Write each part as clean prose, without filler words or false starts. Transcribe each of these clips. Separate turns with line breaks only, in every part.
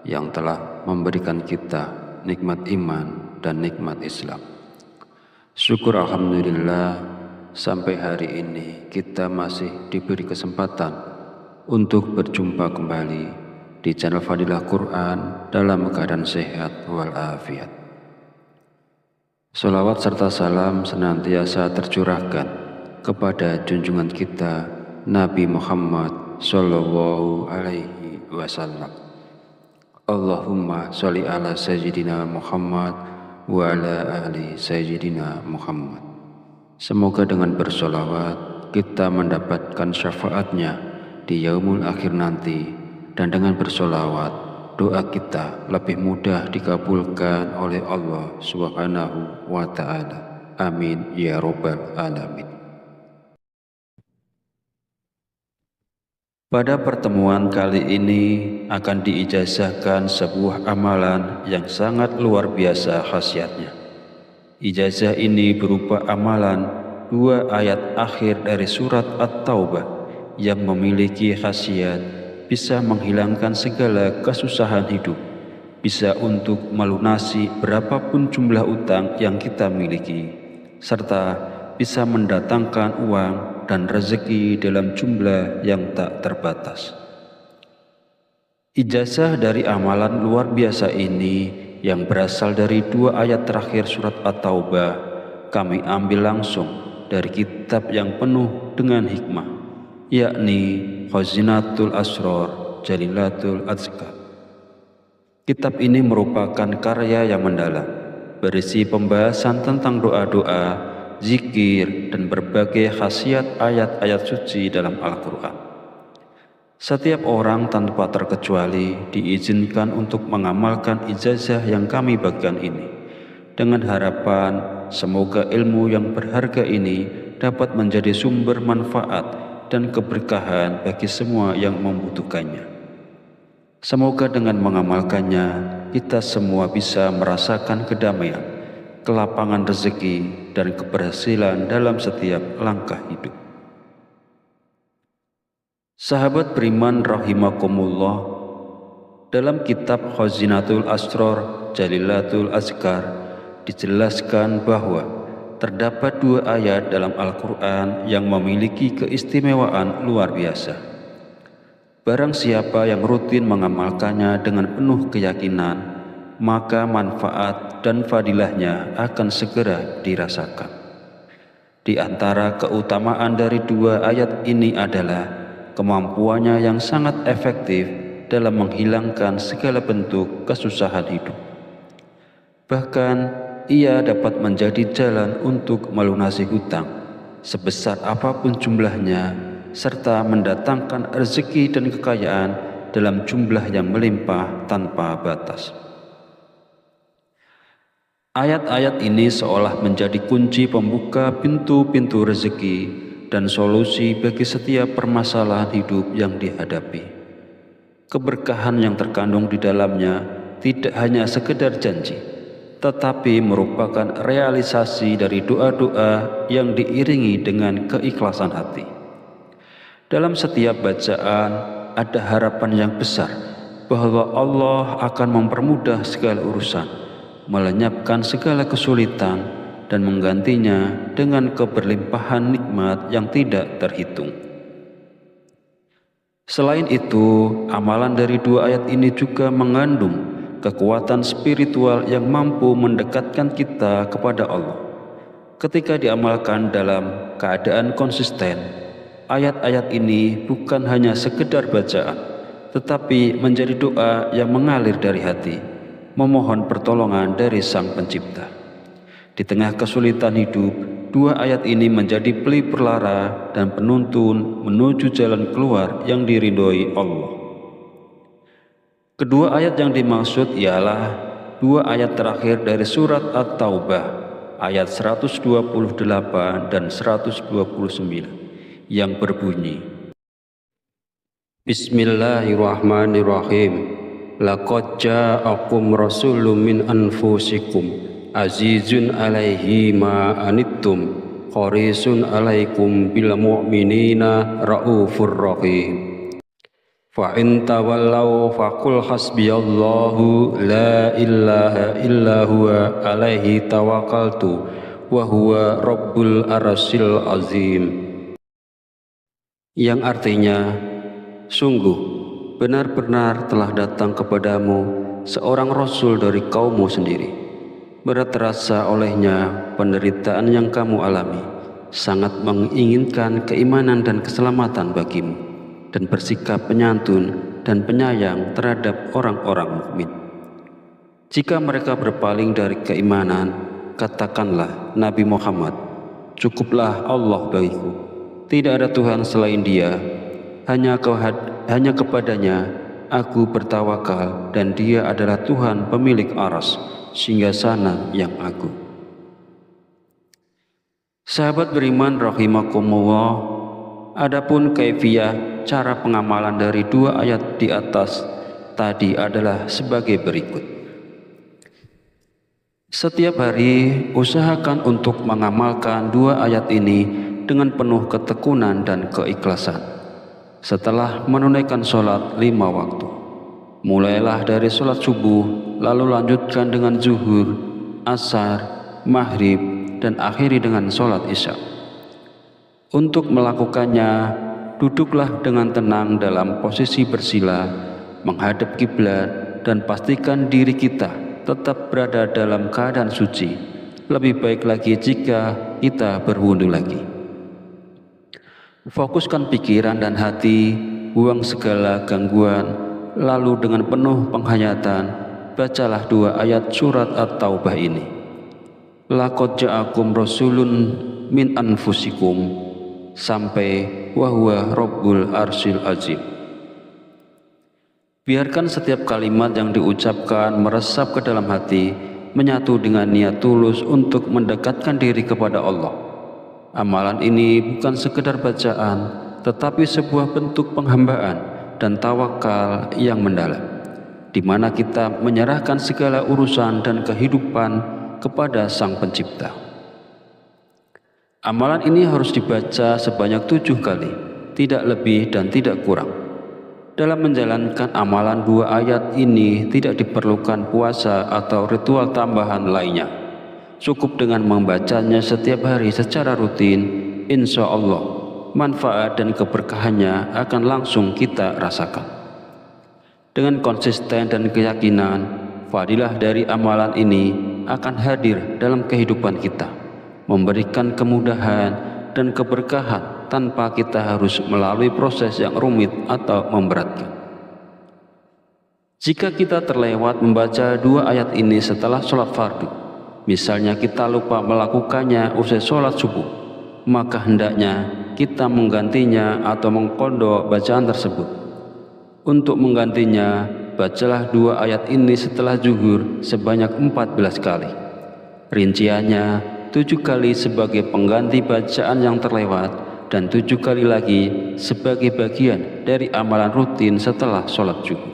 yang telah memberikan kita nikmat iman dan nikmat Islam. Syukur alhamdulillah, sampai hari ini kita masih diberi kesempatan untuk berjumpa kembali di channel Fadilah Quran dalam keadaan sehat walafiat. Salawat serta salam senantiasa tercurahkan kepada junjungan kita Nabi Muhammad Sallallahu Alaihi Wasallam. Allahumma sholli ala Sayyidina Muhammad wa ala ali Sayyidina Muhammad. Semoga dengan bersolawat kita mendapatkan syafaatnya di yaumul akhir nanti, dan dengan bersolawat doa kita lebih mudah dikabulkan oleh Allah Subhanahu wa Ta'ala. Amin ya Rabbal Alamin. Pada pertemuan kali ini akan diijazahkan sebuah amalan yang sangat luar biasa khasiatnya. Ijazah ini berupa amalan 2 ayat akhir dari surat At-Taubah yang memiliki khasiat bisa menghilangkan segala kesusahan hidup, bisa untuk melunasi berapapun jumlah utang yang kita miliki, serta bisa mendatangkan uang dan rezeki dalam jumlah yang tak terbatas. Ijazah dari amalan luar biasa ini yang berasal dari 2 ayat terakhir surat At-Taubah kami ambil langsung dari kitab yang penuh dengan hikmah, yakni Khazinatul Asrar Jalilatul Azkar. Kitab ini merupakan karya yang mendalam, berisi pembahasan tentang doa-doa, zikir, dan berbagai khasiat ayat-ayat suci dalam Al-Quran. Setiap orang tanpa terkecuali diizinkan untuk mengamalkan ijazah yang kami bagikan ini, dengan harapan semoga ilmu yang berharga ini dapat menjadi sumber manfaat dan keberkahan bagi semua yang membutuhkannya. Semoga dengan mengamalkannya, kita semua bisa merasakan kedamaian, kelapangan rezeki, dan keberhasilan dalam setiap langkah hidup. Sahabat beriman rahimakumullah, dalam kitab Khazinatul Asrar Jalilatul Azkar dijelaskan bahwa terdapat 2 ayat dalam Al-Quran yang memiliki keistimewaan luar biasa. Barang siapa yang rutin mengamalkannya dengan penuh keyakinan, maka manfaat dan fadilahnya akan segera dirasakan. Di antara keutamaan dari 2 ayat ini adalah kemampuannya yang sangat efektif dalam menghilangkan segala bentuk kesusahan hidup. Bahkan ia dapat menjadi jalan untuk melunasi hutang sebesar apapun jumlahnya, serta mendatangkan rezeki dan kekayaan dalam jumlah yang melimpah tanpa batas. Ayat-ayat ini seolah menjadi kunci pembuka pintu-pintu rezeki dan solusi bagi setiap permasalahan hidup yang dihadapi. Keberkahan yang terkandung di dalamnya tidak hanya sekedar janji, tetapi merupakan realisasi dari doa-doa yang diiringi dengan keikhlasan hati. Dalam setiap bacaan ada harapan yang besar bahwa Allah akan mempermudah segala urusan, melenyapkan segala kesulitan, dan menggantinya dengan keberlimpahan nikmat yang tidak terhitung. Selain itu, amalan dari 2 ayat ini juga mengandung kekuatan spiritual yang mampu mendekatkan kita kepada Allah. Ketika diamalkan dalam keadaan konsisten, ayat-ayat ini bukan hanya sekedar bacaan, tetapi menjadi doa yang mengalir dari hati, memohon pertolongan dari Sang Pencipta. Di tengah kesulitan hidup, 2 ayat ini menjadi pelipur-lara dan penuntun menuju jalan keluar yang diridhoi Allah. Kedua ayat yang dimaksud ialah 2 ayat terakhir dari surat At-Taubah, ayat 128 dan 129, yang berbunyi, Bismillahirrahmanirrahim. Laqad ja'akum rasulun min anfusikum azizun alaihi ma anittum harisun alaikum bil mu'minina raufur rahim. Fa in tawallaw faqul hasbiyallahu la ilaha illa huwa alaihi tawakkaltu wa huwa rabbul arsyil azim. Yang artinya, sungguh benar-benar telah datang kepadamu seorang rasul dari kaummu sendiri. Berat terasa olehnya penderitaan yang kamu alami, sangat menginginkan keimanan dan keselamatan bagimu, dan bersikap penyantun dan penyayang terhadap orang-orang mukmin. Jika mereka berpaling dari keimanan, katakanlah Nabi Muhammad, cukuplah Allah bagiku, tidak ada Tuhan selain Dia, hanya kepadanya aku bertawakal, dan Dia adalah Tuhan pemilik aras, singgasana yang agung. Sahabat beriman rahimakumullah, adapun kaifiyah cara pengamalan dari dua ayat di atas tadi adalah sebagai berikut. Setiap hari usahakan untuk mengamalkan dua ayat ini dengan penuh ketekunan dan keikhlasan. Setelah menunaikan sholat 5 waktu, mulailah dari sholat subuh, lalu lanjutkan dengan zuhur, asar, maghrib, dan akhiri dengan sholat isya. Untuk melakukannya, duduklah dengan tenang dalam posisi bersila, menghadap kiblat, dan pastikan diri kita tetap berada dalam keadaan suci. Lebih baik lagi jika kita berwudu lagi. Fokuskan pikiran dan hati, buang segala gangguan, lalu dengan penuh penghayatan, bacalah dua ayat surat At-Taubah ini. Laqad ja'akum rasulun min anfusikum, sampai wa huwa rabbul arsyil azim. Biarkan setiap kalimat yang diucapkan meresap ke dalam hati, menyatu dengan niat tulus untuk mendekatkan diri kepada Allah. Amalan ini bukan sekedar bacaan, tetapi sebuah bentuk penghambaan dan tawakal yang mendalam, di mana kita menyerahkan segala urusan dan kehidupan kepada Sang Pencipta. Amalan ini harus dibaca sebanyak 7 kali, tidak lebih dan tidak kurang. Dalam menjalankan amalan dua ayat ini tidak diperlukan puasa atau ritual tambahan lainnya. Cukup dengan membacanya setiap hari secara rutin, insya Allah manfaat dan keberkahannya akan langsung kita rasakan. Dengan konsisten dan keyakinan, fadilah dari amalan ini akan hadir dalam kehidupan kita, memberikan kemudahan dan keberkahan tanpa kita harus melalui proses yang rumit atau memberatkan. Jika kita terlewat membaca dua ayat ini setelah sholat fardu, misalnya kita lupa melakukannya usai sholat subuh, maka hendaknya kita menggantinya atau mengqadha bacaan tersebut. Untuk menggantinya, bacalah dua ayat ini setelah zuhur sebanyak 14 kali. Rinciannya 7 kali sebagai pengganti bacaan yang terlewat dan 7 kali lagi sebagai bagian dari amalan rutin setelah sholat zuhur.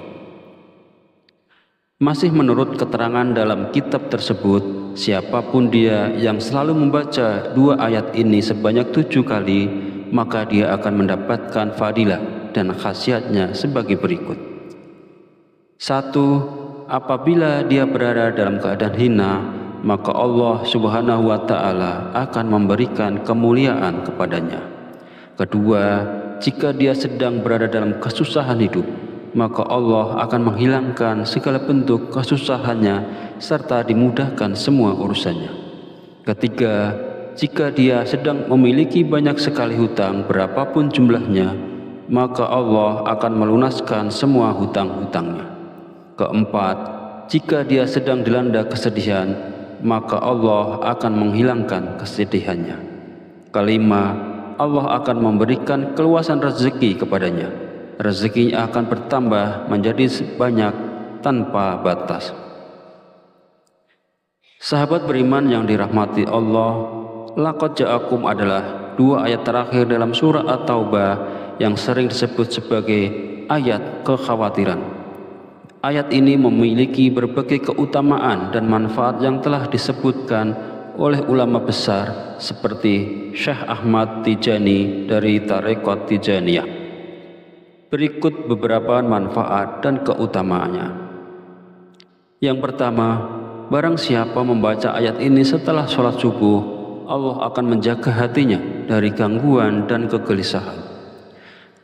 Masih menurut keterangan dalam kitab tersebut, siapapun dia yang selalu membaca dua ayat ini sebanyak 7 kali, maka dia akan mendapatkan fadilah dan khasiatnya sebagai berikut. 1. Apabila dia berada dalam keadaan hina, maka Allah Subhanahu wa Ta'ala akan memberikan kemuliaan kepadanya. 2. Jika dia sedang berada dalam kesusahan hidup, maka Allah akan menghilangkan segala bentuk kesusahannya serta dimudahkan semua urusannya. 3. Jika dia sedang memiliki banyak sekali hutang berapapun jumlahnya, maka Allah akan melunaskan semua hutang-hutangnya. 4. Jika dia sedang dilanda kesedihan, maka Allah akan menghilangkan kesedihannya. 5. Allah akan memberikan keluasan rezeki kepadanya. Rezekinya akan bertambah menjadi banyak tanpa batas. Sahabat beriman yang dirahmati Allah, laqad ja'akum adalah dua ayat terakhir dalam surah At-Taubah yang sering disebut sebagai ayat kekhawatiran. Ayat ini memiliki berbagai keutamaan dan manfaat yang telah disebutkan oleh ulama besar seperti Syekh Ahmad Tijani dari Tarekat Tijaniyah. Berikut beberapa manfaat dan keutamaannya. Yang pertama, barang siapa membaca ayat ini setelah sholat subuh, Allah akan menjaga hatinya dari gangguan dan kegelisahan.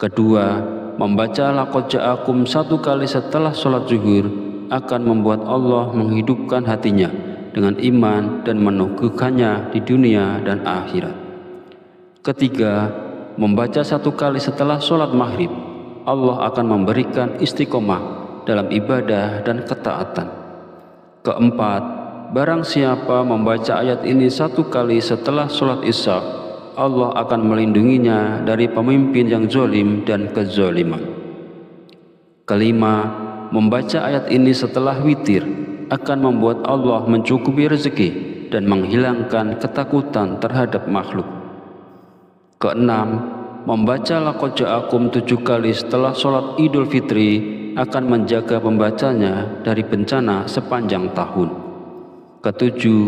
Kedua, membaca laqad ja'akum 1 kali setelah sholat zuhur akan membuat Allah menghidupkan hatinya dengan iman dan meneguhkannya di dunia dan akhirat. Ketiga, membaca 1 kali setelah sholat maghrib, Allah akan memberikan istiqomah dalam ibadah dan ketaatan. Keempat, barang siapa membaca ayat ini 1 kali setelah sholat isya, Allah akan melindunginya dari pemimpin yang zalim dan kezaliman. Kelima, membaca ayat ini setelah witir akan membuat Allah mencukupi rezeki dan menghilangkan ketakutan terhadap makhluk. Keenam, membaca laqad ja'akum 7 kali setelah sholat Idul Fitri akan menjaga pembacanya dari bencana sepanjang tahun. Ketujuh,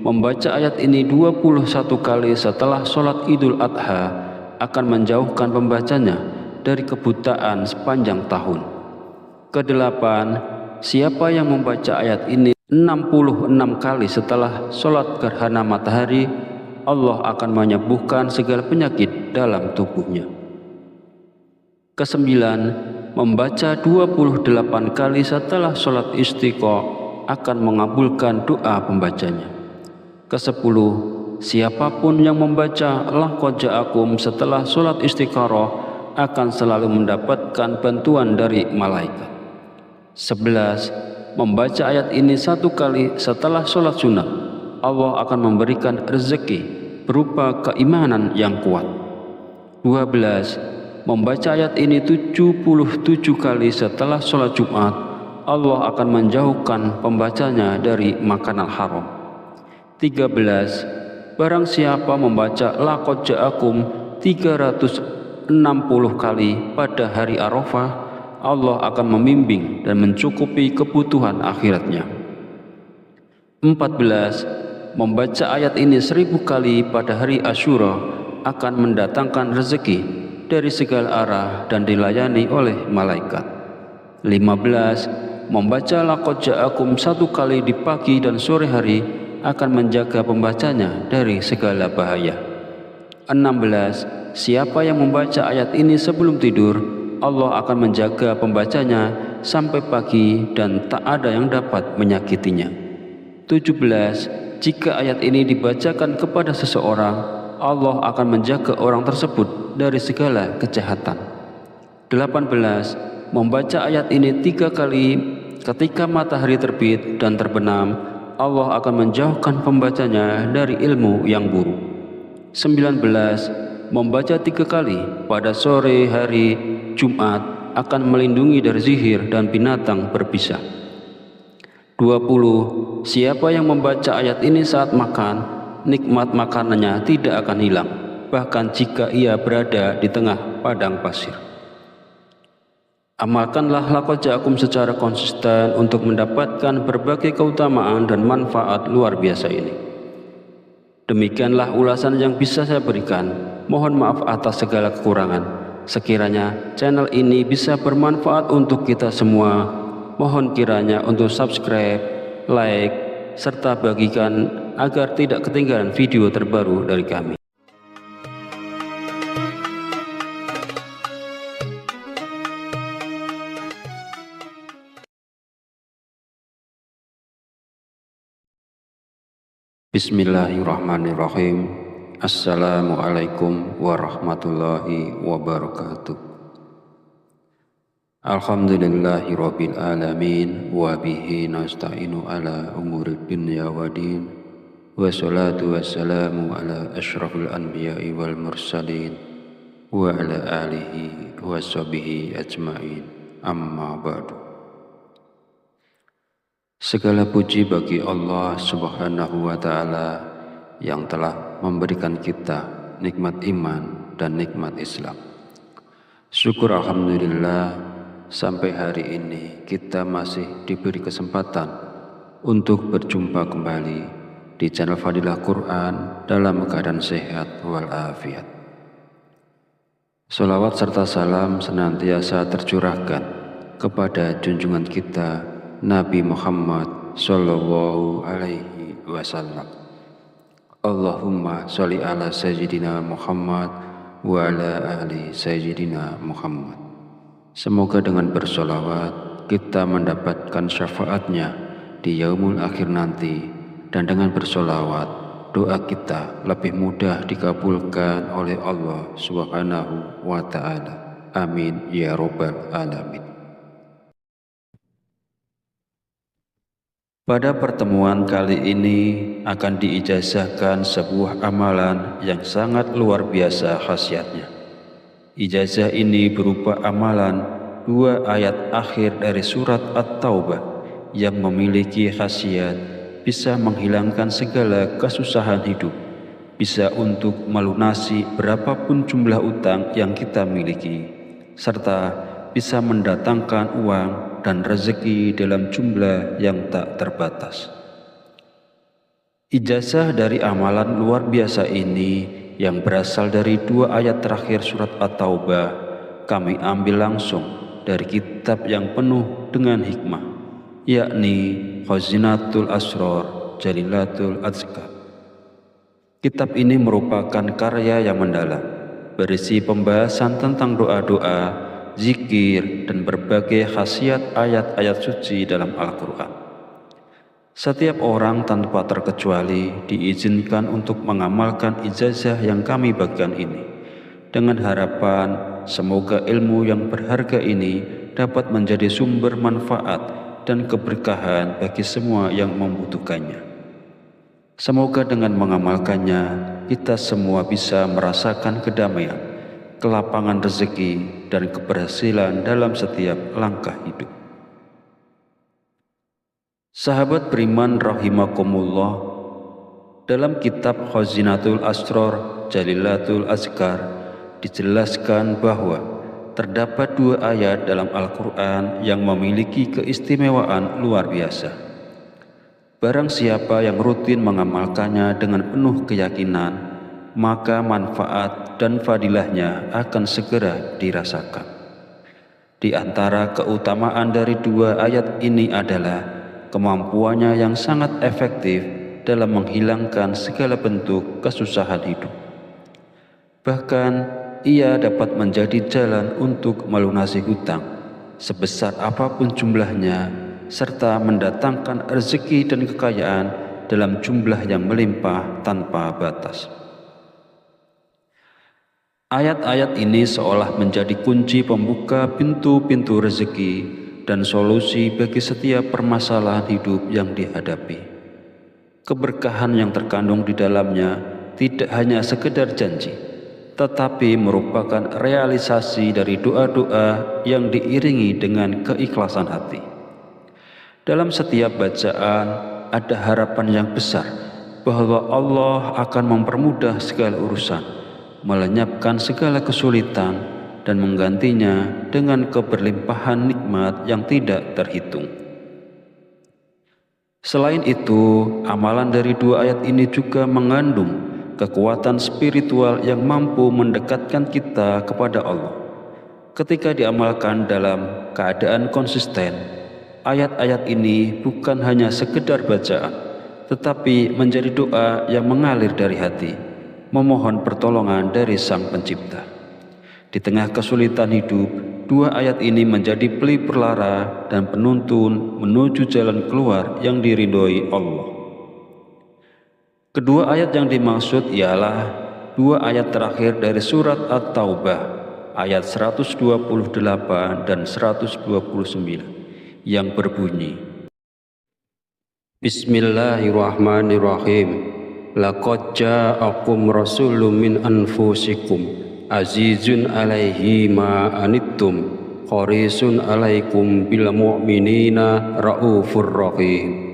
membaca ayat ini 21 kali setelah sholat Idul Adha akan menjauhkan pembacanya dari kebutaan sepanjang tahun. Kedelapan, siapa yang membaca ayat ini 66 kali setelah sholat gerhana matahari, Allah akan menyembuhkan segala penyakit dalam tubuhnya. Kesembilan, membaca 28 kali setelah sholat istiqo akan mengabulkan doa pembacanya. Kesepuluh, siapapun yang membaca laqad ja'akum setelah sholat istikharah akan selalu mendapatkan bantuan dari malaikat. 11, membaca ayat ini 1 kali setelah sholat sunnah, Allah akan memberikan rezeki berupa keimanan yang kuat. 12, membaca ayat ini 77 kali setelah sholat Jumat, Allah akan menjauhkan pembacanya dari makanan haram. 13, barang siapa membaca laqad ja'akum 360 kali pada hari Arafah, Allah akan membimbing dan mencukupi kebutuhan akhiratnya. 14, membaca ayat ini 1000 kali pada hari Asyura akan mendatangkan rezeki dari segala arah dan dilayani oleh malaikat. 15, membaca laqad ja'akum 1 kali di pagi dan sore hari akan menjaga pembacanya dari segala bahaya. 16, siapa yang membaca ayat ini sebelum tidur, Allah akan menjaga pembacanya sampai pagi dan tak ada yang dapat menyakitinya. 17, jika ayat ini dibacakan kepada seseorang, Allah akan menjaga orang tersebut dari segala kejahatan. 18, membaca ayat ini 3 kali ketika matahari terbit dan terbenam, Allah akan menjauhkan pembacanya dari ilmu yang buruk. 19, membaca 3 kali pada sore hari Jumat akan melindungi dari sihir dan binatang berbisa. 20, siapa yang membaca ayat ini saat makan, nikmat makanannya tidak akan hilang, bahkan jika ia berada di tengah padang pasir. Amalkanlah laqad ja'akum secara konsisten untuk mendapatkan berbagai keutamaan dan manfaat luar biasa ini. Demikianlah ulasan yang bisa saya berikan. Mohon maaf atas segala kekurangan. Sekiranya channel ini bisa bermanfaat untuk kita semua, mohon kiranya untuk subscribe, like, serta bagikan agar tidak ketinggalan video terbaru dari kami. Bismillahirrahmanirrahim. Assalamualaikum warahmatullahi wabarakatuh. Alhamdulillahi rabbil alamin wa bihi nasta'inu ala umuri dunya wa din, wa salatu wassalamu ala asyrafil anbiya'i wal mursalin wa ala alihi wa sahbihi ajma'in, amma ba'du. Segala puji bagi Allah subhanahu wa ta'ala yang telah memberikan kita nikmat iman dan nikmat Islam. Syukur alhamdulillah, sampai hari ini kita masih diberi kesempatan untuk berjumpa kembali di channel Fadilah Quran dalam keadaan sehat walafiat. Salawat serta salam senantiasa tercurahkan kepada junjungan kita Nabi Muhammad Sallallahu Alaihi Wasallam. Allahumma sholli ala Sayyidina Muhammad wa ala ali Sayyidina Muhammad. Semoga dengan bersolawat kita mendapatkan syafaatnya di yaumul akhir nanti, dan dengan bersolawat doa kita lebih mudah dikabulkan oleh Allah Subhanahu wa Ta'ala. Amin ya Rabbal Alamin. Pada pertemuan kali ini akan diijazahkan sebuah amalan yang sangat luar biasa khasiatnya. Ijazah ini berupa amalan 2 ayat akhir dari surat At-Taubah yang memiliki khasiat bisa menghilangkan segala kesusahan hidup, bisa untuk melunasi berapapun jumlah utang yang kita miliki, serta bisa mendatangkan uang dan rezeki dalam jumlah yang tak terbatas. Ijazah dari amalan luar biasa ini yang berasal dari 2 ayat terakhir surat At-Taubah kami ambil langsung dari kitab yang penuh dengan hikmah, yakni Khazinatul Asrar Jalilatul Azkar. Kitab ini merupakan karya yang mendalam, berisi pembahasan tentang doa-doa, zikir, dan berbagai khasiat ayat-ayat suci dalam Al-Quran. Setiap orang tanpa terkecuali diizinkan untuk mengamalkan ijazah yang kami bagikan ini, dengan harapan semoga ilmu yang berharga ini dapat menjadi sumber manfaat dan keberkahan bagi semua yang membutuhkannya. Semoga dengan mengamalkannya, kita semua bisa merasakan kedamaian, kelapangan rezeki, dan keberhasilan dalam setiap langkah hidup. Sahabat beriman rahimakumullah, dalam kitab Khazinatul Asrar Jalilatul Azkar dijelaskan bahwa terdapat 2 ayat dalam Al-Quran yang memiliki keistimewaan luar biasa. Barang siapa yang rutin mengamalkannya dengan penuh keyakinan, maka manfaat dan fadilahnya akan segera dirasakan. Di antara keutamaan dari 2 ayat ini adalah kemampuannya yang sangat efektif dalam menghilangkan segala bentuk kesusahan hidup. Bahkan ia dapat menjadi jalan untuk melunasi hutang sebesar apapun jumlahnya, serta mendatangkan rezeki dan kekayaan dalam jumlah yang melimpah tanpa batas. Ayat-ayat ini seolah menjadi kunci pembuka pintu-pintu rezeki dan solusi bagi setiap permasalahan hidup yang dihadapi. Keberkahan yang terkandung di dalamnya tidak hanya sekedar janji, tetapi merupakan realisasi dari doa-doa yang diiringi dengan keikhlasan hati. Dalam setiap bacaan ada harapan yang besar bahwa Allah akan mempermudah segala urusan, melenyapkan segala kesulitan, dan menggantinya dengan keberlimpahan nikmat yang tidak terhitung. Selain itu, amalan dari 2 ayat ini juga mengandung kekuatan spiritual yang mampu mendekatkan kita kepada Allah. Ketika diamalkan dalam keadaan konsisten, ayat-ayat ini bukan hanya sekedar bacaan, tetapi menjadi doa yang mengalir dari hati, memohon pertolongan dari Sang Pencipta. Di tengah kesulitan hidup, 2 ayat ini menjadi pelipur-lara dan penuntun menuju jalan keluar yang diridhoi Allah. Kedua ayat yang dimaksud ialah 2 ayat terakhir dari surat At-Taubah, ayat 128 dan 129, yang berbunyi, Bismillahirrahmanirrahim. Laqad ja'akum rasulun min anfusikum azizun alaihi ma anittum harisun alaikum bil mu'minina raufur rahim.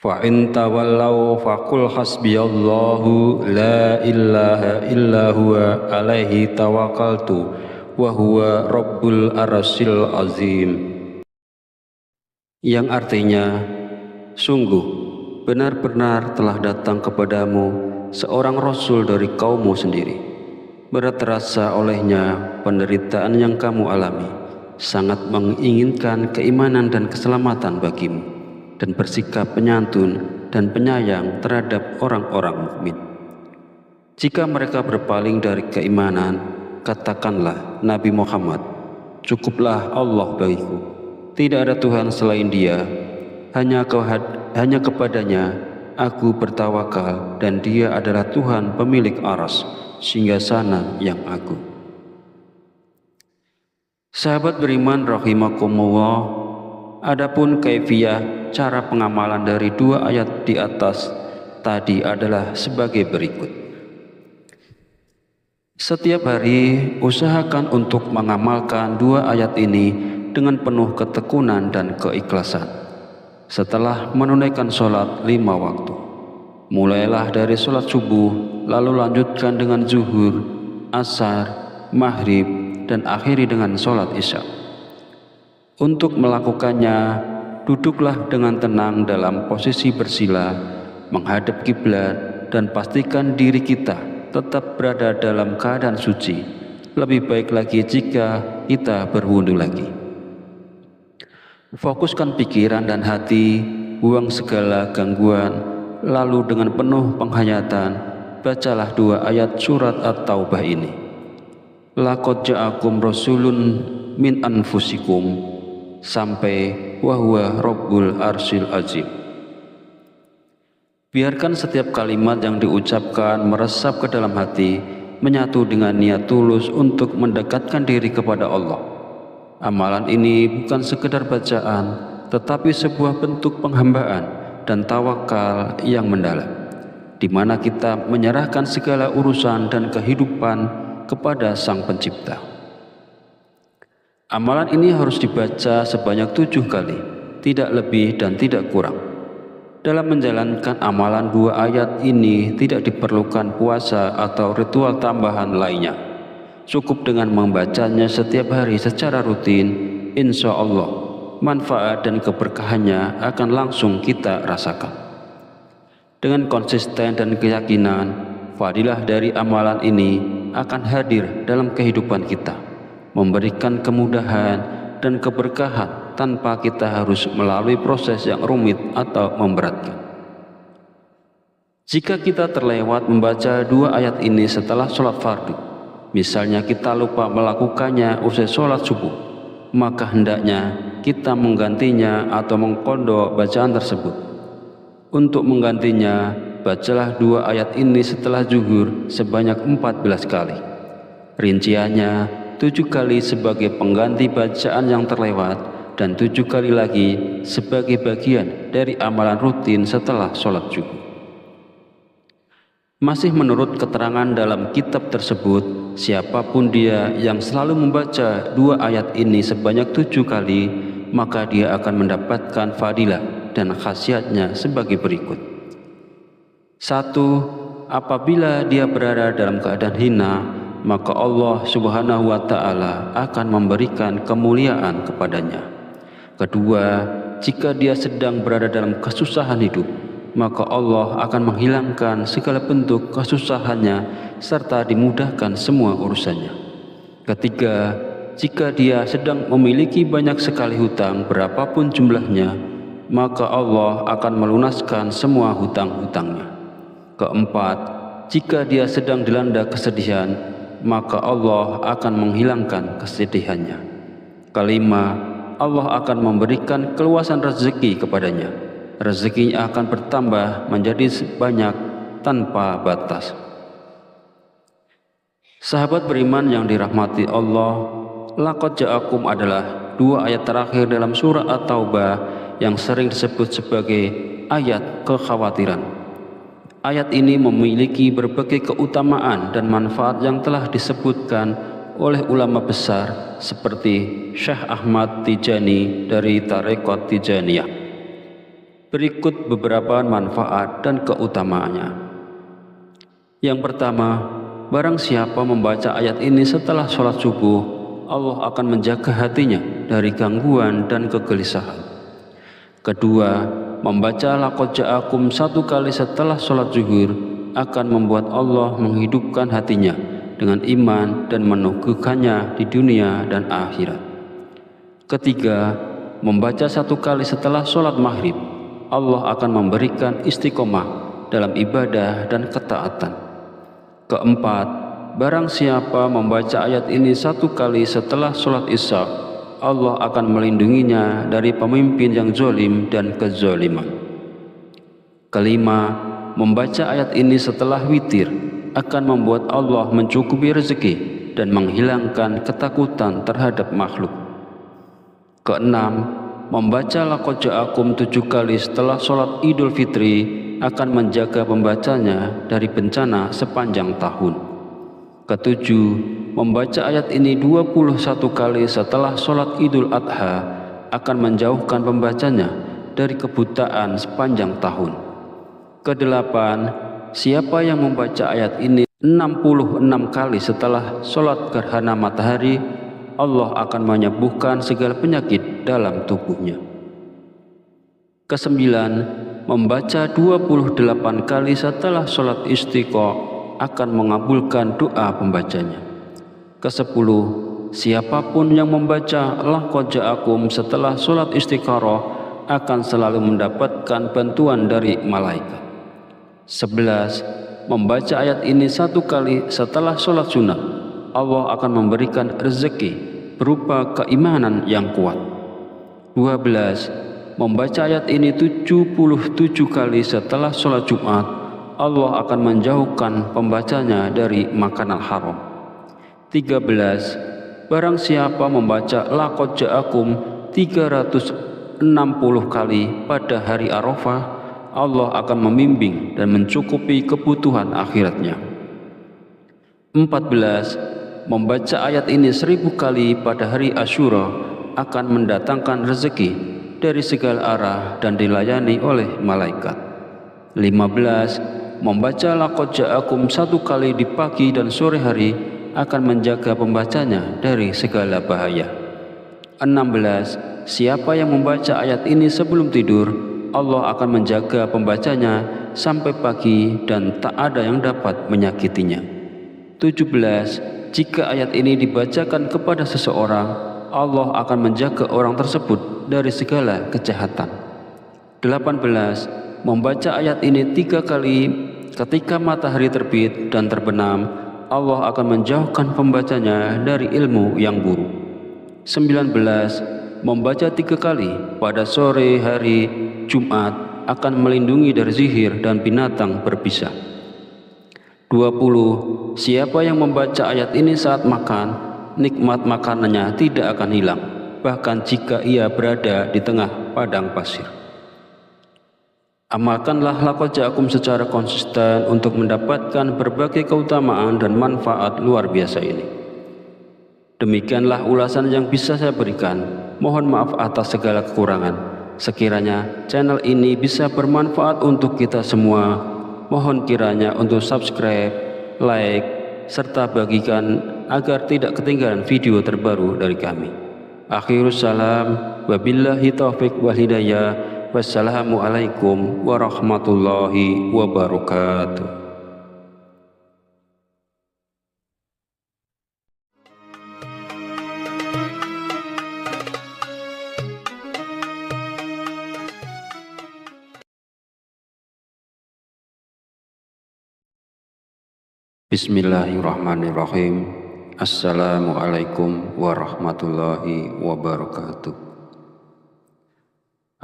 Fa in tawallaw faqul hasbiyallahu la ilaha illa huwa alaihi tawakkaltu wa huwa rabbul arsyil azim. Yang artinya, sungguh benar-benar telah datang kepadamu seorang rasul dari kaummu sendiri. Berat terasa olehnya penderitaan yang kamu alami, sangat menginginkan keimanan dan keselamatan bagimu, dan bersikap penyantun dan penyayang terhadap orang-orang mukmin. Jika mereka berpaling dari keimanan, katakanlah Nabi Muhammad, cukuplah Allah bagiku, tidak ada Tuhan selain Dia, hanya kepadanya aku bertawakal, dan Dia adalah Tuhan pemilik aras, singgasana yang agung. Sahabat beriman rahimakumullah, adapun kaifiyah cara pengamalan dari dua ayat di atas tadi adalah sebagai berikut. Setiap hari usahakan untuk mengamalkan dua ayat ini dengan penuh ketekunan dan keikhlasan. Setelah menunaikan sholat 5 waktu, mulailah dari sholat subuh, lalu lanjutkan dengan zuhur, asar, maghrib, dan akhiri dengan sholat isya. Untuk melakukannya, duduklah dengan tenang dalam posisi bersila, menghadap kiblat, dan pastikan diri kita tetap berada dalam keadaan suci. Lebih baik lagi jika kita berwudu lagi. Fokuskan pikiran dan hati, buang segala gangguan, lalu dengan penuh penghayatan, bacalah dua ayat surat At-Taubah ini. Laqad ja'akum rasulun min anfusikum, sampai wa huwa rabbul arsyil azim. Biarkan setiap kalimat yang diucapkan meresap ke dalam hati, menyatu dengan niat tulus untuk mendekatkan diri kepada Allah. Amalan ini bukan sekedar bacaan, tetapi sebuah bentuk penghambaan dan tawakal yang mendalam, di mana kita menyerahkan segala urusan dan kehidupan kepada Sang Pencipta. Amalan ini harus dibaca sebanyak 7 kali, tidak lebih dan tidak kurang. Dalam menjalankan amalan dua ayat ini tidak diperlukan puasa atau ritual tambahan lainnya. Cukup dengan membacanya setiap hari secara rutin, insya Allah manfaat dan keberkahannya akan langsung kita rasakan. Dengan konsisten dan keyakinan, fadilah dari amalan ini akan hadir dalam kehidupan kita, memberikan kemudahan dan keberkahan tanpa kita harus melalui proses yang rumit atau memberatkan. Jika kita terlewat membaca dua ayat ini setelah sholat fardu, misalnya kita lupa melakukannya usai sholat subuh, maka hendaknya kita menggantinya atau mengqadha bacaan tersebut. Untuk menggantinya, bacalah dua ayat ini setelah zuhur sebanyak 14 kali. Rinciannya 7 kali sebagai pengganti bacaan yang terlewat dan 7 kali lagi sebagai bagian dari amalan rutin setelah sholat subuh. Masih menurut keterangan dalam kitab tersebut, siapapun dia yang selalu membaca dua ayat ini sebanyak 7 kali, maka dia akan mendapatkan fadilah dan khasiatnya sebagai berikut. 1. Apabila dia berada dalam keadaan hina, maka Allah Subhanahu wa Ta'ala akan memberikan kemuliaan kepadanya. Kedua, jika dia sedang berada dalam kesusahan hidup, maka Allah akan menghilangkan segala bentuk kesusahannya serta dimudahkan semua urusannya. Ketiga, jika dia sedang memiliki banyak sekali hutang berapapun jumlahnya, maka Allah akan melunaskan semua hutang-hutangnya. Keempat, jika dia sedang dilanda kesedihan, maka Allah akan menghilangkan kesedihannya. Kelima, Allah akan memberikan keluasan rezeki kepadanya. Rezekinya akan bertambah menjadi banyak tanpa batas. Sahabat beriman yang dirahmati Allah, laqad ja'akum adalah dua ayat terakhir dalam surah At-Taubah yang sering disebut sebagai ayat kekhawatiran. Ayat ini memiliki berbagai keutamaan dan manfaat yang telah disebutkan oleh ulama besar seperti Syekh Ahmad Tijani dari Tarekat Tijaniyah. Berikut beberapa manfaat dan keutamaannya. Yang pertama, barang siapa membaca ayat ini setelah sholat subuh, Allah akan menjaga hatinya dari gangguan dan kegelisahan. Kedua, membaca laqad ja'akum 1 kali setelah sholat zuhur akan membuat Allah menghidupkan hatinya dengan iman dan meneguhkannya di dunia dan akhirat. Ketiga, membaca 1 kali setelah sholat maghrib, Allah akan memberikan istiqomah dalam ibadah dan ketaatan. Keempat, barang siapa membaca ayat ini 1 kali setelah sholat isya, Allah akan melindunginya dari pemimpin yang zalim dan kezaliman. Kelima, membaca ayat ini setelah witir akan membuat Allah mencukupi rezeki dan menghilangkan ketakutan terhadap makhluk. Keenam, membaca laqad ja'akum 7 kali setelah sholat Idul Fitri akan menjaga pembacanya dari bencana sepanjang tahun. Ketujuh, membaca ayat ini 21 kali setelah sholat Idul Adha akan menjauhkan pembacanya dari kebutaan sepanjang tahun. Kedelapan, siapa yang membaca ayat ini 66 kali setelah sholat gerhana matahari, Allah akan menyembuhkan segala penyakit dalam tubuhnya. Kesembilan, membaca 28 kali setelah sholat istiqo akan mengabulkan doa pembacanya. Kesepuluh, siapapun yang membaca laqad ja'akum setelah sholat istikharah akan selalu mendapatkan bantuan dari malaikat. 11. Membaca ayat ini 1 kali setelah sholat sunnah, Allah akan memberikan rezeki berupa keimanan yang kuat. 12. Membaca ayat ini 77 kali setelah sholat Jumat, Allah akan menjauhkan pembacanya dari makanan haram. 13. Barang siapa membaca laqad ja'akum 360 kali pada hari Arafah, Allah akan membimbing dan mencukupi kebutuhan akhiratnya. 14. Membaca ayat ini 1000 kali pada hari Asyura akan mendatangkan rezeki dari segala arah dan dilayani oleh malaikat. 15. Membaca laqad ja'akum 1 kali di pagi dan sore hari akan menjaga pembacanya dari segala bahaya. 16. Siapa yang membaca ayat ini sebelum tidur, Allah akan menjaga pembacanya sampai pagi dan tak ada yang dapat menyakitinya. 17. Jika ayat ini dibacakan kepada seseorang, Allah akan menjaga orang tersebut dari segala kejahatan. 18. Membaca ayat ini 3 kali ketika matahari terbit dan terbenam, Allah akan menjauhkan pembacanya dari ilmu yang buruk. 19. Membaca 3 kali pada sore hari Jumat akan melindungi dari sihir dan binatang berbisa. 20. Siapa yang membaca ayat ini saat makan, nikmat makanannya tidak akan hilang, bahkan jika ia berada di tengah padang pasir. Amalkanlah laqad ja'akum secara konsisten untuk mendapatkan berbagai keutamaan dan manfaat luar biasa ini. Demikianlah ulasan yang bisa saya berikan. Mohon maaf atas segala kekurangan. Sekiranya channel ini bisa bermanfaat untuk kita semua, mohon kiranya untuk subscribe, like, serta bagikan agar tidak ketinggalan video terbaru dari kami. Akhirus salam, wabillahi taufiq wal hidayah, wassalamualaikum warahmatullahi wabarakatuh. Bismillahirrahmanirrahim. Assalamualaikum warahmatullahi wabarakatuh.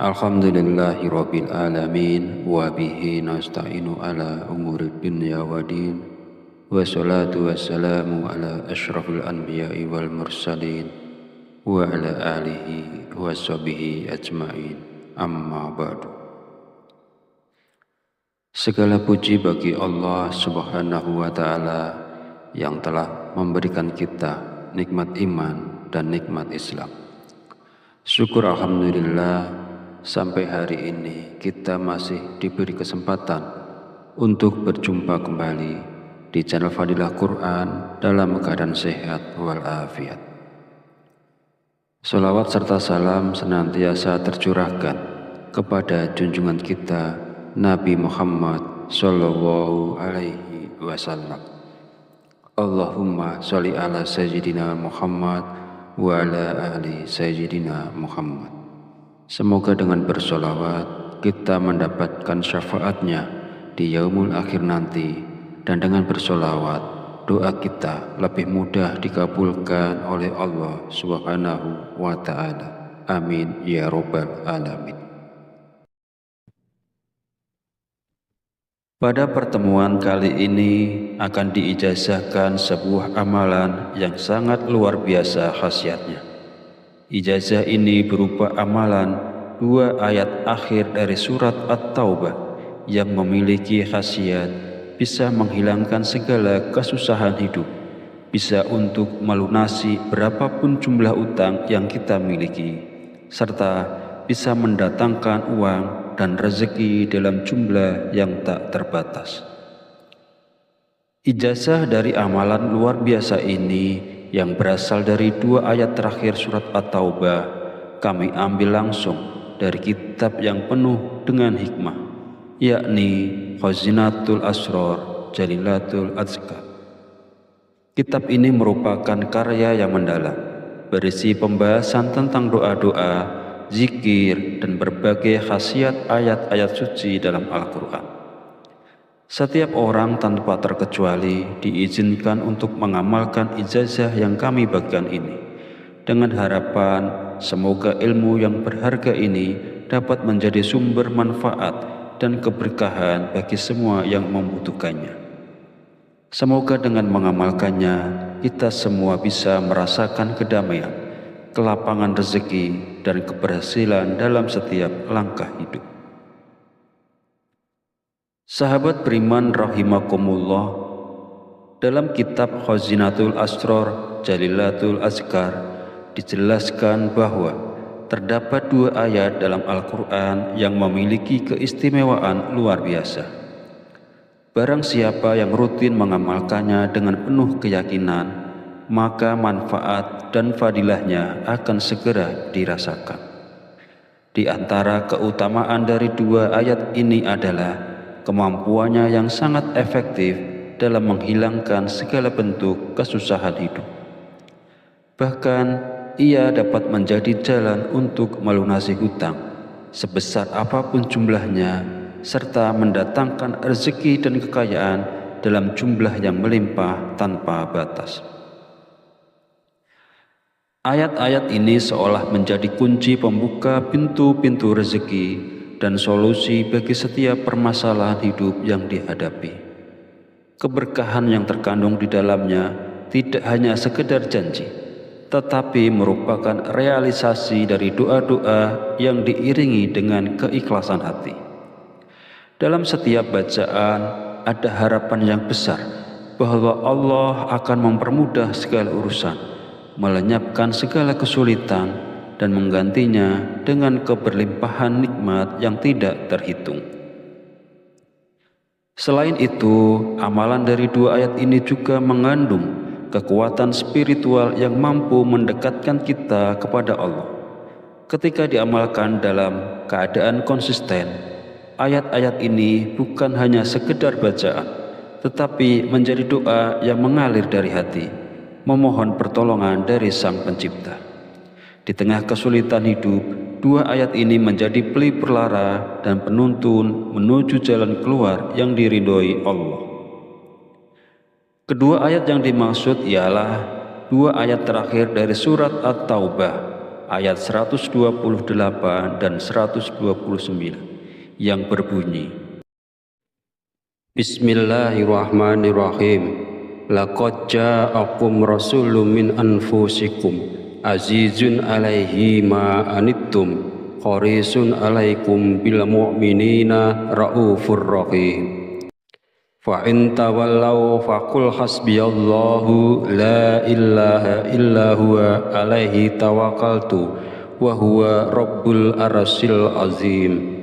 Alhamdulillahi rabbil alamin, wa bihi nasta'inu ala umuri dunya wa din, wa salatu wassalamu ala ashrafil anbiya'i wal mursalin, wa ala alihi wa sahbihi ajma'in, amma ba'du. Segala puji bagi Allah Subhanahu wa Ta'ala yang telah memberikan kita nikmat iman dan nikmat Islam. Syukur alhamdulillah, sampai hari ini kita masih diberi kesempatan untuk berjumpa kembali di channel Fadilah Quran dalam keadaan sehat walafiat. Salawat serta salam senantiasa tercurahkan kepada junjungan kita Nabi Muhammad Sallallahu Alaihi Wasallam. Allahumma sholli ala Sayyidina Muhammad wa ala ali Sayyidina Muhammad. Semoga dengan bersolawat kita mendapatkan syafaatnya di yaumul akhir nanti, dan dengan bersolawat doa kita lebih mudah dikabulkan oleh Allah Subhanahu wa ta'ala. Amin ya Rabbal Alamin. Pada pertemuan kali ini akan diijazahkan sebuah amalan yang sangat luar biasa khasiatnya. Ijazah ini berupa amalan 2 ayat akhir dari surat At-Taubah yang memiliki khasiat bisa menghilangkan segala kesusahan hidup, bisa untuk melunasi berapapun jumlah utang yang kita miliki, serta bisa mendatangkan uang dan rezeki dalam jumlah yang tak terbatas. Ijazah dari amalan luar biasa ini yang berasal dari 2 ayat terakhir surat At-Taubah kami ambil langsung dari kitab yang penuh dengan hikmah, yakni Khazinatul Asrar Jalilatul Azkar. Kitab ini merupakan karya yang mendalam, berisi pembahasan tentang doa-doa, zikir, dan berbagai khasiat ayat-ayat suci dalam Al-Quran. Setiap orang tanpa terkecuali diizinkan untuk mengamalkan ijazah yang kami bagikan ini, dengan harapan semoga ilmu yang berharga ini dapat menjadi sumber manfaat dan keberkahan bagi semua yang membutuhkannya. Semoga dengan mengamalkannya kita semua bisa merasakan kedamaian, kelapangan rezeki, dan keberhasilan dalam setiap langkah hidup. Sahabat beriman rahimakumullah, dalam kitab Khazinatul Asrar Jalilatul Azkar dijelaskan bahwa terdapat 2 ayat dalam Al-Quran yang memiliki keistimewaan luar biasa. Barang siapa yang rutin mengamalkannya dengan penuh keyakinan, maka manfaat dan fadilahnya akan segera dirasakan. Di antara keutamaan dari 2 ayat ini adalah kemampuannya yang sangat efektif dalam menghilangkan segala bentuk kesusahan hidup. Bahkan ia dapat menjadi jalan untuk melunasi hutang sebesar apapun jumlahnya, serta mendatangkan rezeki dan kekayaan dalam jumlah yang melimpah tanpa batas. Ayat-ayat ini seolah menjadi kunci pembuka pintu-pintu rezeki dan solusi bagi setiap permasalahan hidup yang dihadapi. Keberkahan yang terkandung di dalamnya tidak hanya sekedar janji, tetapi merupakan realisasi dari doa-doa yang diiringi dengan keikhlasan hati. Dalam setiap bacaan ada harapan yang besar bahwa Allah akan mempermudah segala urusan, melenyapkan segala kesulitan, dan menggantinya dengan keberlimpahan nikmat yang tidak terhitung. Selain itu, amalan dari 2 ayat ini juga mengandung kekuatan spiritual yang mampu mendekatkan kita kepada Allah. Ketika diamalkan dalam keadaan konsisten, ayat-ayat ini bukan hanya sekedar bacaan, tetapi menjadi doa yang mengalir dari hati, memohon pertolongan dari Sang Pencipta. Di tengah kesulitan hidup, 2 ayat ini menjadi pelipur lara dan penuntun menuju jalan keluar yang diridhoi Allah. Kedua ayat yang dimaksud ialah 2 ayat terakhir dari surat At-Taubah, ayat 128 dan 129, yang berbunyi, Bismillahirrahmanirrahim. Laqad ja'akum rasulun min anfusikum azizun alaihi ma anittum harisun alaikum bil mu'minina raufur rahim. Fa in tawallaw faqul hasbiyallahu la ilaha illa huwa alaihi tawakkaltu wa huwa rabbul arsyil azim.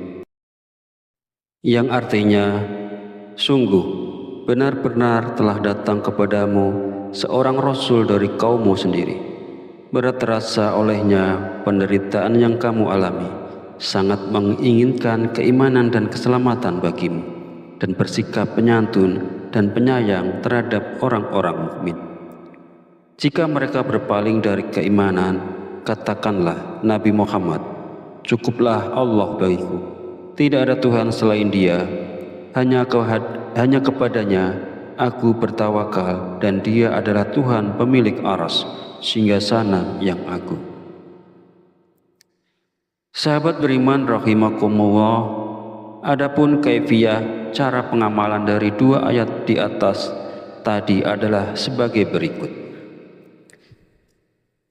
Yang artinya, sungguh benar-benar telah datang kepadamu seorang rasul dari kaummu sendiri. Berat terasa olehnya penderitaan yang kamu alami, sangat menginginkan keimanan dan keselamatan bagimu, dan bersikap penyantun dan penyayang terhadap orang-orang mukmin. Jika mereka berpaling dari keimanan, katakanlah Nabi Muhammad, cukuplah Allah bagiku, tidak ada Tuhan selain Dia, hanya kepadanya aku bertawakal dan Dia adalah Tuhan pemilik aras, singgasana yang agung. Sahabat beriman rahimakumullah, adapun kaifiyah cara pengamalan dari dua ayat di atas tadi adalah sebagai berikut.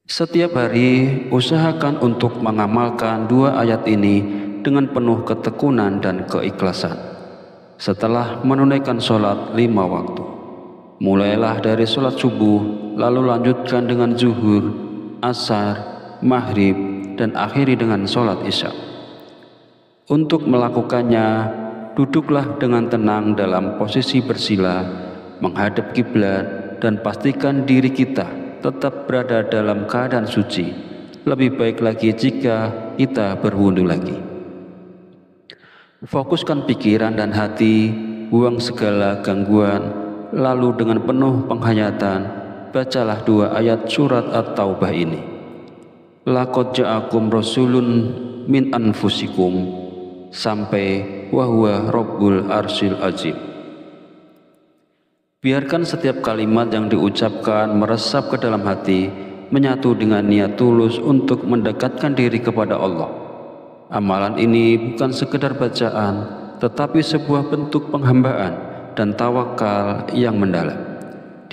Setiap hari usahakan untuk mengamalkan dua ayat ini dengan penuh ketekunan dan keikhlasan. Setelah menunaikan sholat 5 waktu, mulailah dari sholat subuh, lalu lanjutkan dengan zuhur, asar, maghrib, dan akhiri dengan sholat isya. Untuk melakukannya, duduklah dengan tenang dalam posisi bersila, menghadap kiblat, dan pastikan diri kita tetap berada dalam keadaan suci. Lebih baik lagi jika kita berwudu lagi. Fokuskan pikiran dan hati, buang segala gangguan, lalu dengan penuh penghayatan, bacalah dua ayat surat At-Taubah ini. Laqad ja'akum rasulun min anfusikum sampai wa huwa rabbul arsyil azim. Biarkan setiap kalimat yang diucapkan meresap ke dalam hati, menyatu dengan niat tulus untuk mendekatkan diri kepada Allah. Amalan ini bukan sekedar bacaan, tetapi sebuah bentuk penghambaan dan tawakal yang mendalam,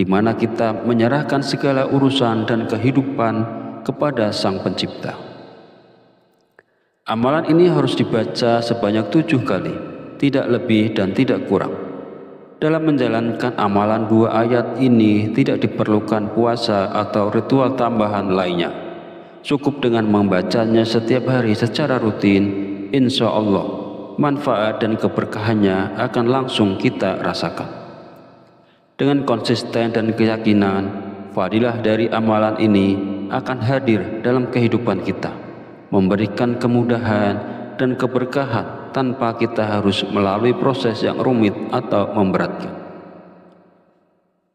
di mana kita menyerahkan segala urusan dan kehidupan kepada Sang Pencipta. Amalan ini harus dibaca sebanyak 7 kali, tidak lebih dan tidak kurang. Dalam menjalankan amalan dua ayat ini tidak diperlukan puasa atau ritual tambahan lainnya. Cukup dengan membacanya setiap hari secara rutin, insya Allah manfaat dan keberkahannya akan langsung kita rasakan. Dengan konsisten dan keyakinan, fadilah dari amalan ini akan hadir dalam kehidupan kita, memberikan kemudahan dan keberkahan tanpa kita harus melalui proses yang rumit atau memberatkan.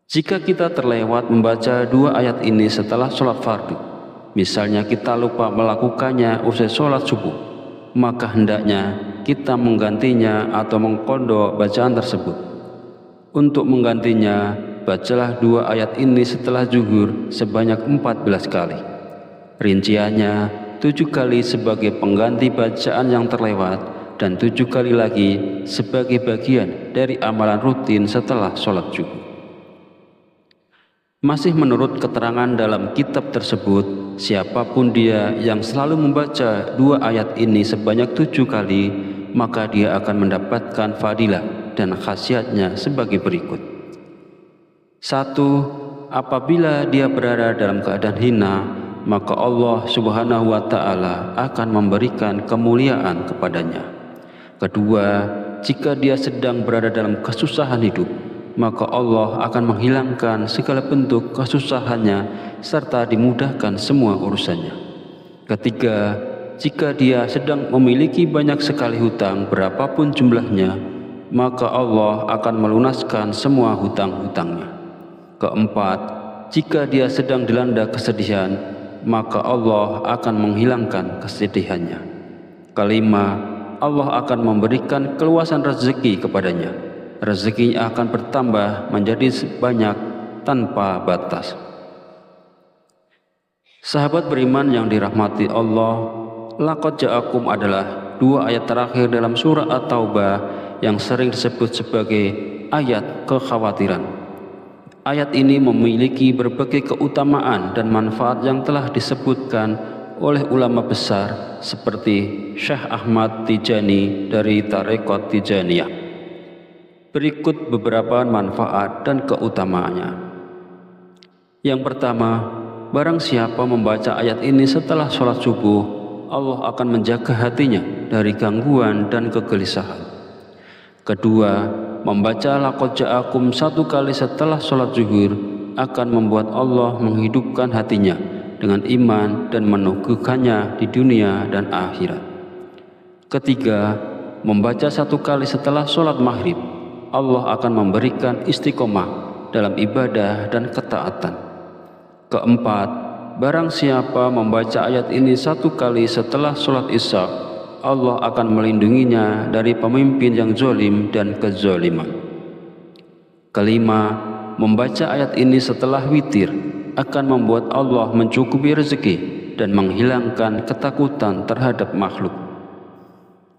Jika kita terlewat membaca dua ayat ini setelah sholat fardu, misalnya kita lupa melakukannya usai sholat subuh, maka hendaknya kita menggantinya atau mengqadha bacaan tersebut. Untuk menggantinya, bacalah dua ayat ini setelah zuhur sebanyak 14 kali. Rinciannya, 7 kali sebagai pengganti bacaan yang terlewat dan 7 kali lagi sebagai bagian dari amalan rutin setelah sholat subuh. Masih menurut keterangan dalam kitab tersebut, siapapun dia yang selalu membaca dua ayat ini sebanyak 7 kali, maka dia akan mendapatkan fadilah dan khasiatnya sebagai berikut. 1. Apabila dia berada dalam keadaan hina, maka Allah Subhanahu wa Ta'ala akan memberikan kemuliaan kepadanya. Kedua, jika dia sedang berada dalam kesusahan hidup, maka Allah akan menghilangkan segala bentuk kesusahannya serta dimudahkan semua urusannya. Ketiga, jika dia sedang memiliki banyak sekali hutang berapapun jumlahnya, maka Allah akan melunaskan semua hutang-hutangnya. Keempat, jika dia sedang dilanda kesedihan, maka Allah akan menghilangkan kesedihannya. Kelima, Allah akan memberikan keluasan rezeki kepadanya. Rezekinya akan bertambah menjadi banyak tanpa batas. Sahabat beriman yang dirahmati Allah, laqad ja'akum adalah dua ayat terakhir dalam surah At-Taubah yang sering disebut sebagai ayat kekhawatiran. Ayat ini memiliki berbagai keutamaan dan manfaat yang telah disebutkan oleh ulama besar seperti Syekh Ahmad Tijani dari Tarekat Tijaniyah. Berikut beberapa manfaat dan keutamaannya. Yang pertama, barang siapa membaca ayat ini setelah sholat subuh, Allah akan menjaga hatinya dari gangguan dan kegelisahan. Kedua, membaca laqad ja'akum 1 kali setelah sholat zuhur akan membuat Allah menghidupkan hatinya dengan iman dan meneguhkannya di dunia dan akhirat. Ketiga, membaca 1 kali setelah sholat maghrib Allah akan memberikan istiqomah dalam ibadah dan ketaatan. Keempat, barang siapa membaca ayat ini 1 kali setelah sholat isya, Allah akan melindunginya dari pemimpin yang zalim dan kezaliman. Kelima, membaca ayat ini setelah witir akan membuat Allah mencukupi rezeki dan menghilangkan ketakutan terhadap makhluk.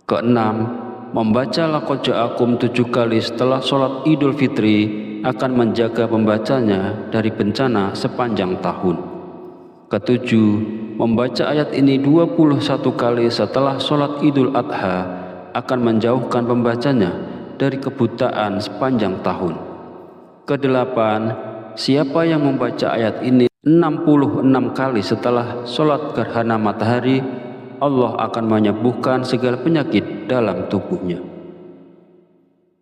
Keenam, membaca laqad ja'akum 7 kali setelah sholat Idul Fitri akan menjaga pembacanya dari bencana sepanjang tahun. Ketujuh, membaca ayat ini 21 kali setelah sholat Idul Adha akan menjauhkan pembacanya dari kebutaan sepanjang tahun. Kedelapan, siapa yang membaca ayat ini 66 kali setelah sholat gerhana matahari, Allah akan menyembuhkan segala penyakit dalam tubuhnya.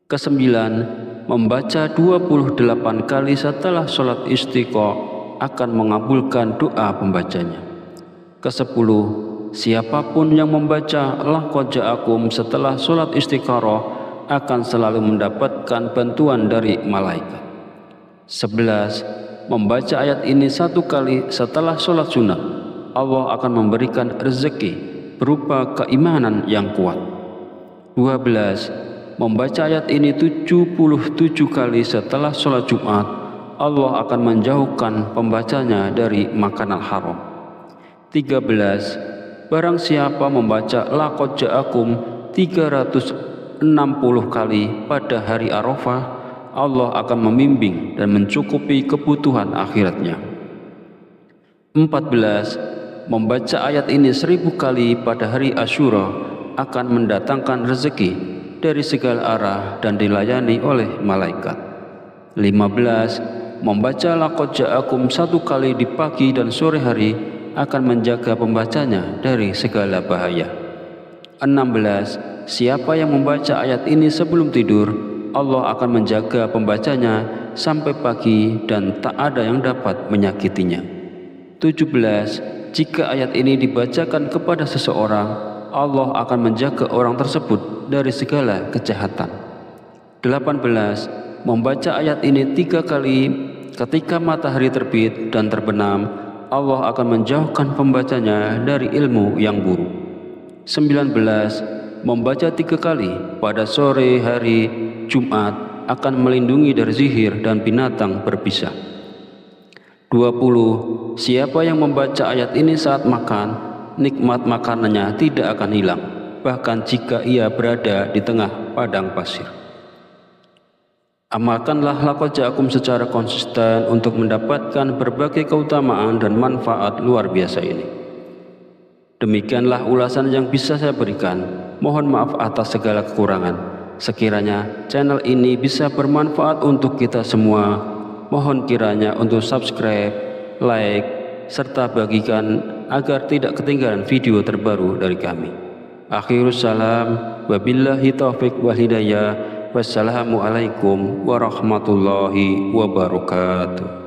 Kesembilan, membaca 28 kali setelah sholat istiqa akan mengabulkan doa pembacanya. Kesepuluh, siapapun yang membaca laqad ja'akum setelah sholat istikharah akan selalu mendapatkan bantuan dari malaikat. 11, membaca ayat ini 1 kali setelah sholat sunnah, Allah akan memberikan rezeki berupa keimanan yang kuat. 12, membaca ayat ini 77 kali setelah sholat Jumat, Allah akan menjauhkan pembacanya dari makanan haram. 13, barang siapa membaca laqad ja'akum 360 kali pada hari Arafah, Allah akan membimbing dan mencukupi kebutuhan akhiratnya. 14, membaca ayat ini 1000 kali pada hari Asyura akan mendatangkan rezeki dari segala arah dan dilayani oleh malaikat. 15, membaca laqad ja'akum 1 kali di pagi dan sore hari akan menjaga pembacanya dari segala bahaya. 16, siapa yang membaca ayat ini sebelum tidur, Allah akan menjaga pembacanya sampai pagi dan tak ada yang dapat menyakitinya. 17, jika ayat ini dibacakan kepada seseorang, Allah akan menjaga orang tersebut dari segala kejahatan. 18, membaca ayat ini 3 kali ketika matahari terbit dan terbenam, Allah akan menjauhkan pembacanya dari ilmu yang buruk. 19, membaca 3 kali pada sore hari Jumat akan melindungi dari sihir dan binatang berbisa. 20, siapa yang membaca ayat ini saat makan, nikmat makanannya tidak akan hilang, bahkan jika ia berada di tengah padang pasir. Amalkanlah laqad ja'akum secara konsisten untuk mendapatkan berbagai keutamaan dan manfaat luar biasa ini. Demikianlah ulasan yang bisa saya berikan. Mohon maaf atas segala kekurangan. Sekiranya channel ini bisa bermanfaat untuk kita semua, mohon kiranya untuk subscribe, like, serta bagikan agar tidak ketinggalan video terbaru dari kami. Akhirus salam, wabillahi taufiq wal hidayah, wassalamualaikum warahmatullahi wabarakatuh.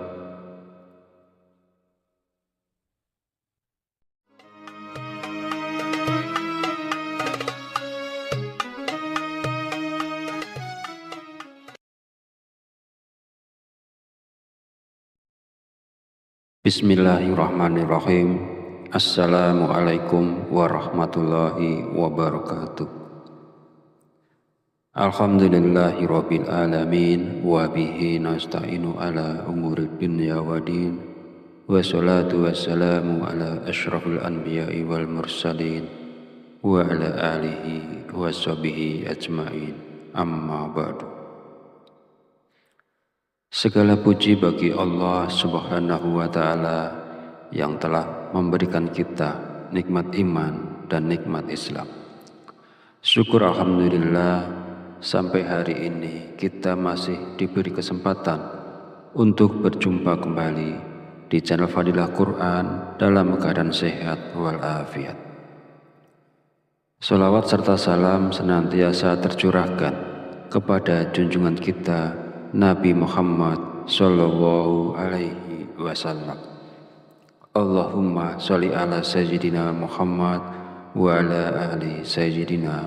Bismillahirrahmanirrahim. Assalamualaikum warahmatullahi wabarakatuh. Alhamdulillahi rabbil alamin, wa bihi nasta'inu ala umuri dunya wa din, wa salatu wassalamu ala asyrafil anbiya'i wal mursalin, wa ala alihi wa sahbihi ajma'in, amma ba'du. Segala puji bagi Allah Subhanahu wa Ta'ala yang telah memberikan kita nikmat iman dan nikmat Islam. Syukur alhamdulillah, sampai hari ini kita masih diberi kesempatan untuk berjumpa kembali di channel Fadilah Quran dalam keadaan sehat walafiat. Salawat serta salam senantiasa tercurahkan kepada junjungan kita Nabi Muhammad sallallahu alaihi wasallam. Allahumma sholli ala sayyidina Muhammad wa ala ali sayyidina